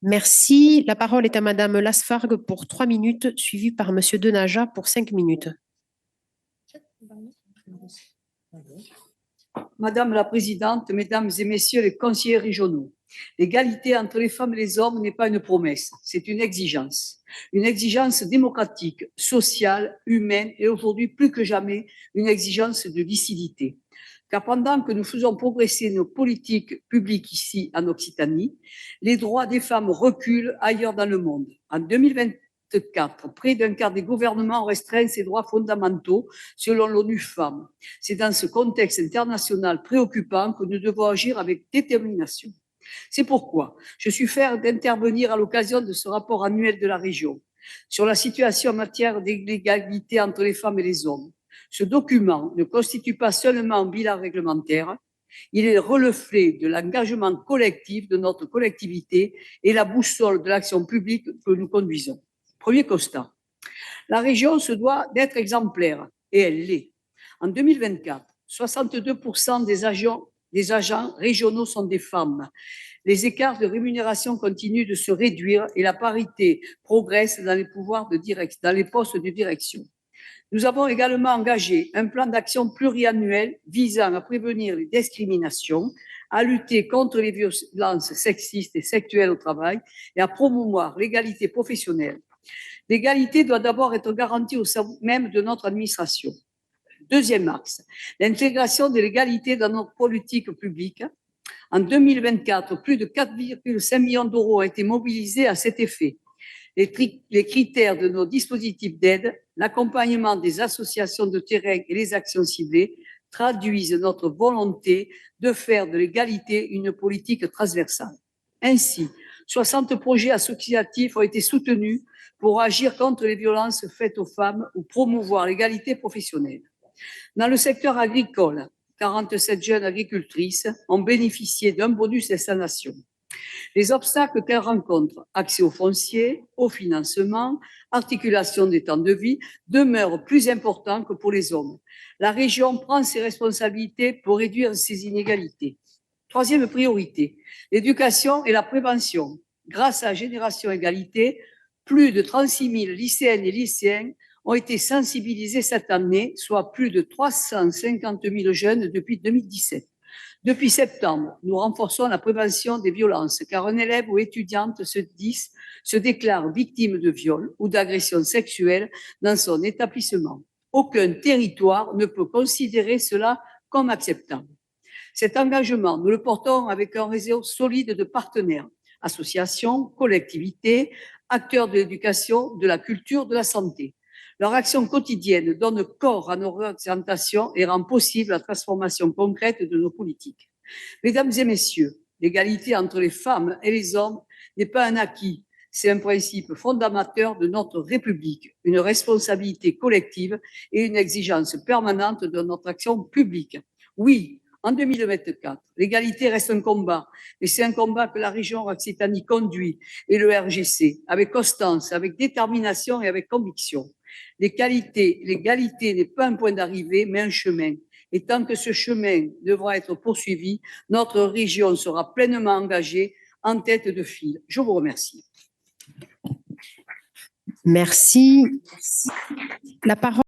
Merci. La parole est à Madame Lasfargue pour 3 minutes, suivie par Monsieur Denaja pour 5 minutes. Madame la Présidente, Mesdames et Messieurs les conseillers régionaux, l'égalité entre les femmes et les hommes n'est pas une promesse, c'est une exigence démocratique, sociale, humaine et aujourd'hui plus que jamais une exigence de lucidité. Car pendant que nous faisons progresser nos politiques publiques ici en Occitanie, les droits des femmes reculent ailleurs dans le monde. En 2024, près d'un quart des gouvernements restreignent ces droits fondamentaux selon l'ONU Femmes. C'est dans ce contexte international préoccupant que nous devons agir avec détermination. C'est pourquoi je suis fière d'intervenir à l'occasion de ce rapport annuel de la région sur la situation en matière d'égalité entre les femmes et les hommes. Ce document ne constitue pas seulement un bilan réglementaire, il est le reflet de l'engagement collectif de notre collectivité et la boussole de l'action publique que nous conduisons. Premier constat, la région se doit d'être exemplaire et elle l'est. En 2024, 62% des agents régionaux sont des femmes. Les écarts de rémunération continuent de se réduire et la parité progresse dans les dans les postes de direction. Nous avons également engagé un plan d'action pluriannuel visant à prévenir les discriminations, à lutter contre les violences sexistes et sexuelles au travail et à promouvoir l'égalité professionnelle. L'égalité doit d'abord être garantie au sein même de notre administration. Deuxième axe, l'intégration de l'égalité dans notre politique publique. En 2024, plus de 4,5 millions d'euros ont été mobilisés à cet effet. Les critères de nos dispositifs d'aide, l'accompagnement des associations de terrain et les actions ciblées traduisent notre volonté de faire de l'égalité une politique transversale. Ainsi, 60 projets associatifs ont été soutenus pour agir contre les violences faites aux femmes ou promouvoir l'égalité professionnelle. Dans le secteur agricole, 47 jeunes agricultrices ont bénéficié d'un bonus d'installation. Les obstacles qu'elles rencontrent, accès au foncier, au financement, articulation des temps de vie, demeurent plus importants que pour les hommes. La région prend ses responsabilités pour réduire ces inégalités. Troisième priorité, l'éducation et la prévention. Grâce à Génération Égalité, plus de 36 000 lycéennes et lycéens ont été sensibilisés cette année, soit plus de 350 000 jeunes depuis 2017. Depuis septembre, nous renforçons la prévention des violences, car un élève ou étudiante se déclare victime de viol ou d'agression sexuelle dans son établissement. Aucun territoire ne peut considérer cela comme acceptable. Cet engagement, nous le portons avec un réseau solide de partenaires, associations, collectivités, acteurs de l'éducation, de la culture, de la santé. Leur action quotidienne donne corps à nos représentations et rend possible la transformation concrète de nos politiques. Mesdames et messieurs, l'égalité entre les femmes et les hommes n'est pas un acquis, c'est un principe fondateur de notre République, une responsabilité collective et une exigence permanente de notre action publique. Oui, en 2024, l'égalité reste un combat, et c'est un combat que la région Occitanie conduit et le RGC avec constance, avec détermination et avec conviction. L'égalité n'est pas un point d'arrivée, mais un chemin. Et tant que ce chemin devra être poursuivi, notre région sera pleinement engagée en tête de file. Je vous remercie. Merci. La parole